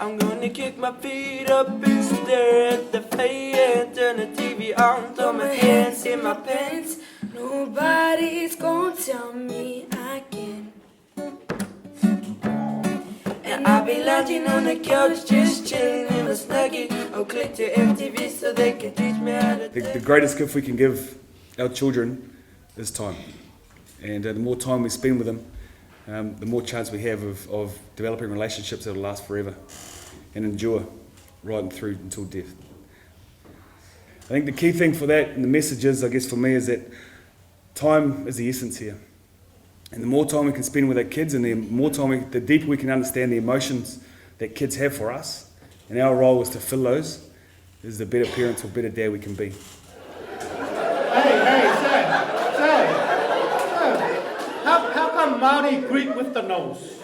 I'm gonna kick my feet up and stare at the fan. Turn the TV on, throw my hands in my pants. Nobody's gonna tell me I can. And I'll be lounging on the couch, just chilling in my snuggie. I'll click to MTV so they can teach me how to The greatest gift we can give our children is time. And the more time we spend with them, the more chance we have of developing relationships that will last forever and endure right and through until death. I think the key thing for that, and the message is, I guess for me, is that time is the essence here. And the more time we can spend with our kids, and the deeper we can understand the emotions that kids have for us, and our role is to fill those, is the better parents or better dad we can be. Hey, Sam, how come Marty Greek with the nose?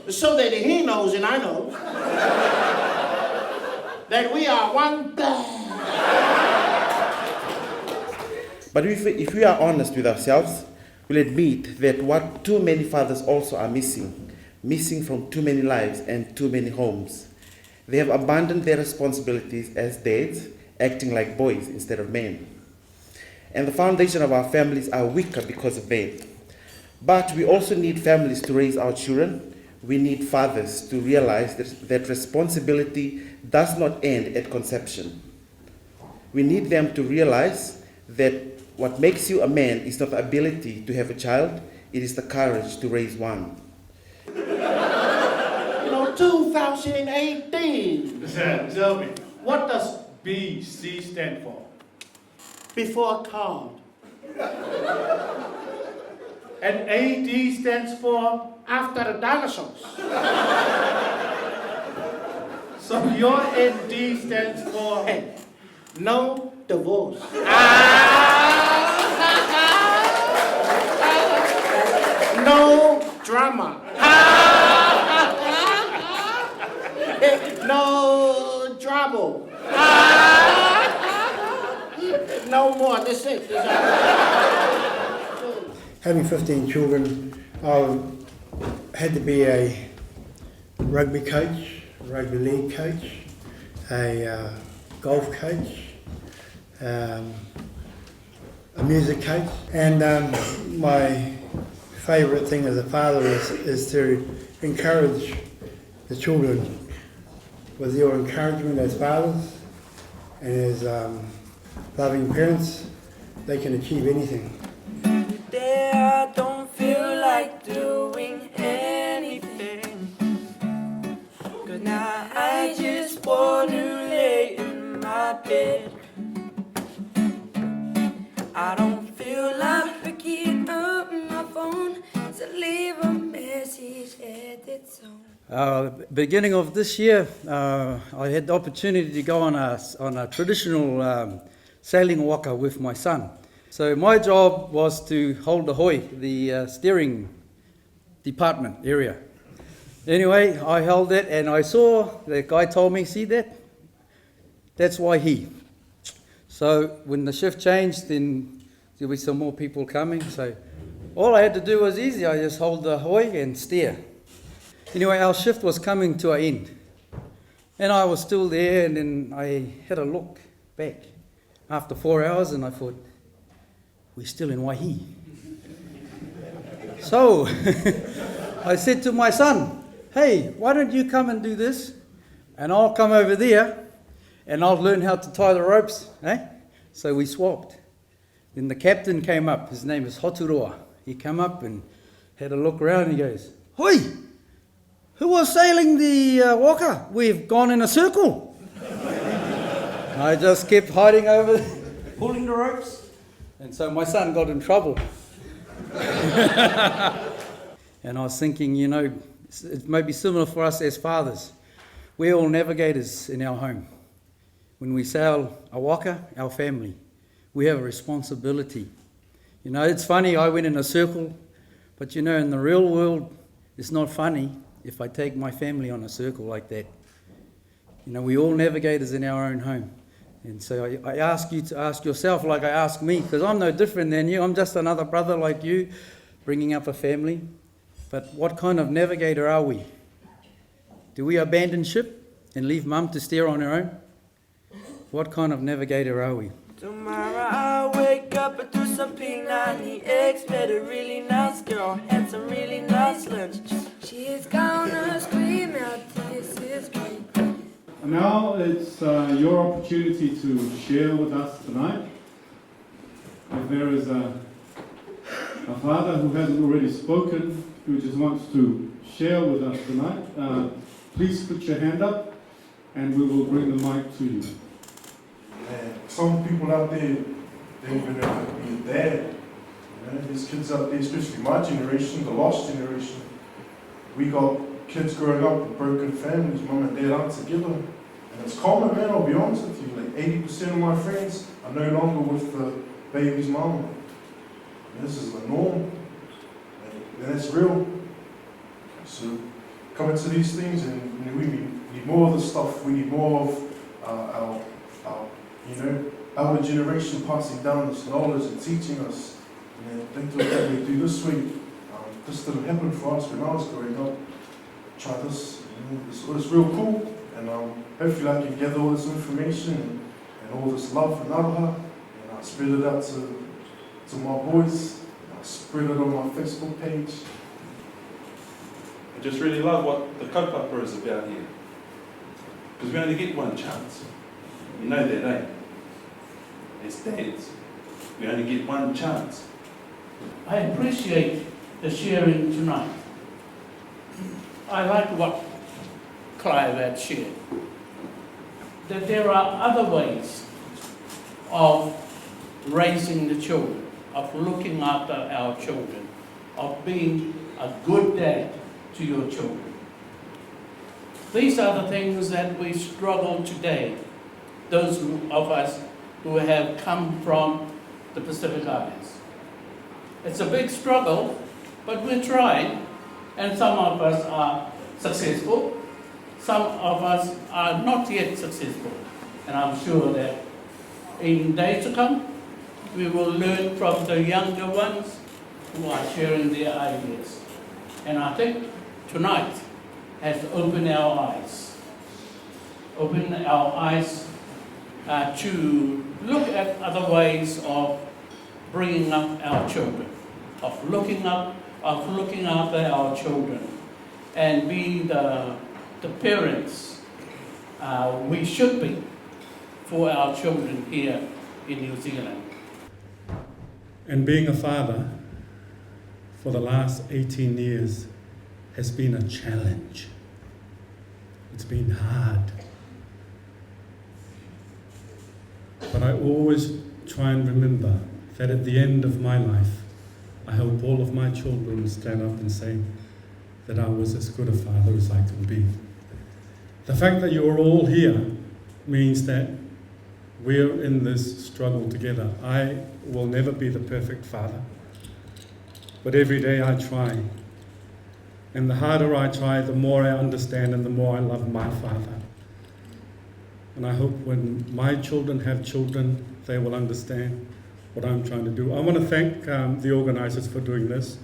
So that he knows and I know that we are one band. But if we are honest with ourselves, we'll admit that what too many fathers also are missing from too many lives and too many homes. They have abandoned their responsibilities as dads, acting like boys instead of men. And the foundation of our families are weaker because of that. But we also need families to raise our children. We need fathers to realize that responsibility does not end at conception. We need them to realize that what makes you a man is not the ability to have a child, it is the courage to raise one. 2018. Sam, tell me, what does BC stand for? Before card. And AD stands for? After the dinosaurs. So your ND stands for? Hey, no divorce. No drama. No trouble. No more. That's it. Having 15 children, I had to be a rugby coach, rugby league coach, a golf coach, a music coach, and my favourite thing as a father is to encourage the children. With your encouragement as fathers and as loving parents, they can achieve anything. Today I don't feel like doing anything, 'cause now I just want to lay in my bed. I don't feel like picking up my phone to leave a message at the tone. Beginning of this year, I had the opportunity to go on a traditional sailing waka with my son. So my job was to hold the hoi, the steering department area. Anyway, I held it and I saw, the guy told me, see that? That's why he. So when the shift changed, then there'll be some more people coming. So all I had to do was easy, I just hold the hoi and steer. Anyway, our shift was coming to an end. And I was still there, and then I had a look back after 4 hours, and I thought, we're still in Waihi. So I said to my son, hey, why don't you come and do this? And I'll come over there, and I'll learn how to tie the ropes. Eh? So we swapped. Then the captain came up. His name is Hoturoa. He came up and had a look around, and he goes, hoi! Who was sailing the waka? We've gone in a circle. I just kept hiding over, pulling the ropes. And so my son got in trouble. And I was thinking, it may be similar for us as fathers. We're all navigators in our home. When we sail a waka, our family, we have a responsibility. It's funny, I went in a circle, but in the real world, it's not funny if I take my family on a circle like that. We all navigators in our own home. And so I ask you to ask yourself like I ask me, because I'm no different than you. I'm just another brother like you, bringing up a family. But what kind of navigator are we? Do we abandon ship and leave mum to steer on her own? What kind of navigator are we? Tomorrow I'll wake up and do some P90 eggs. Met a really nice girl, had some really nice lunch. She's gonna scream out, this is great. Now it's your opportunity to share with us tonight. If there is a father who hasn't already spoken, who just wants to share with us tonight, please put your hand up and we will bring the mic to you. Some people out there, they're going to be a dad. You know, there's kids out there, especially my generation, the lost generation. We got kids growing up in broken families, mum and dad aren't together. And it's common, man, I'll be honest with you. Like 80% of my friends are no longer with the baby's mama. And this is the norm. And that's real. So coming to these things, and we need more of this stuff. We need more of our our generation passing down this knowledge and teaching us. And think of what we do this week. This didn't happen for us when I was growing up. Try this. It's real cool. And hopefully I can gather all this information and all this love and love and I spread it out to my boys. I spread it on my Facebook page. I just really love what the kaupapa is about here. Because we only get one chance. You know that, eh? As dads, we only get one chance. I appreciate the sharing tonight. I like what Clive had shared. That there are other ways of raising the children, of looking after our children, of being a good dad to your children. These are the things that we struggle today, those of us who have come from the Pacific Islands. It's a big struggle, but we're trying, and some of us are successful, some of us are not yet successful, and I'm sure that in days to come, we will learn from the younger ones who are sharing their ideas. And I think tonight has opened our eyes to look at other ways of bringing up our children, of looking after our children, and be the parents we should be for our children here in New Zealand. And being a father for the last 18 years has been a challenge. It's been hard. But I always try and remember that at the end of my life, I hope all of my children stand up and say that I was as good a father as I can be. The fact that you're all here means that we're in this struggle together. I will never be the perfect father, but every day I try. And the harder I try, the more I understand and the more I love my father. And I hope when my children have children, they will understand what I'm trying to do. I want to thank the organisers for doing this.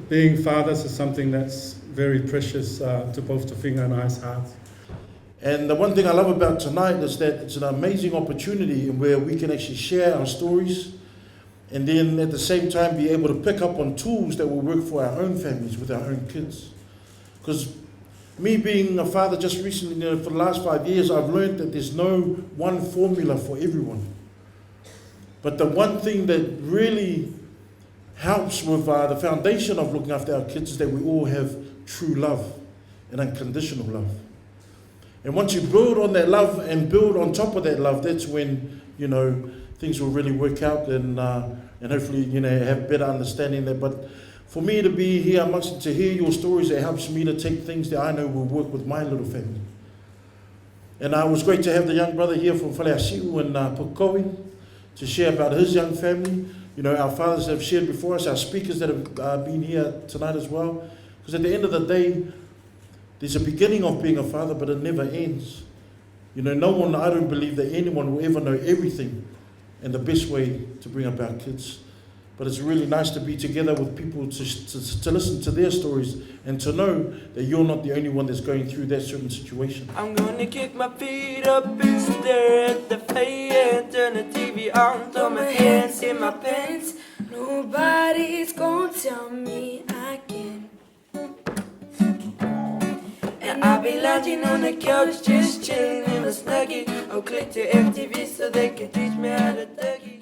Being fathers is something that's very precious to both Tawhinga and I's hearts. And the one thing I love about tonight is that it's an amazing opportunity where we can actually share our stories and then at the same time be able to pick up on tools that will work for our own families with our own kids. Because me being a father just recently, for the last 5 years, I've learned that there's no one formula for everyone. But the one thing that really helps with the foundation of looking after our kids is that we all have true love and unconditional love. And once you build on that love and build on top of that love, that's when, things will really work out and hopefully, have better understanding there. But for me to be here amongst you, to hear your stories, it helps me to take things that I know will work with my little family. And it was great to have the young brother here from Whaleasiu and Pukekohe to share about his young family. Our fathers have shared before us, our speakers that have been here tonight as well. Because at the end of the day, there's a beginning of being a father, but it never ends. No one, I don't believe that anyone will ever know everything and the best way to bring up our kids. But it's really nice to be together with people to listen to their stories and to know that you're not the only one that's going through that certain situation. I'm gonna kick my feet up and stare at the fan, turn the TV on, throw my hands in my pants. Nobody's gonna tell me I can. And I'll be lounging on the couch, just chilling in my snuggie. I'll click to FTV so they can teach me how to Dougie.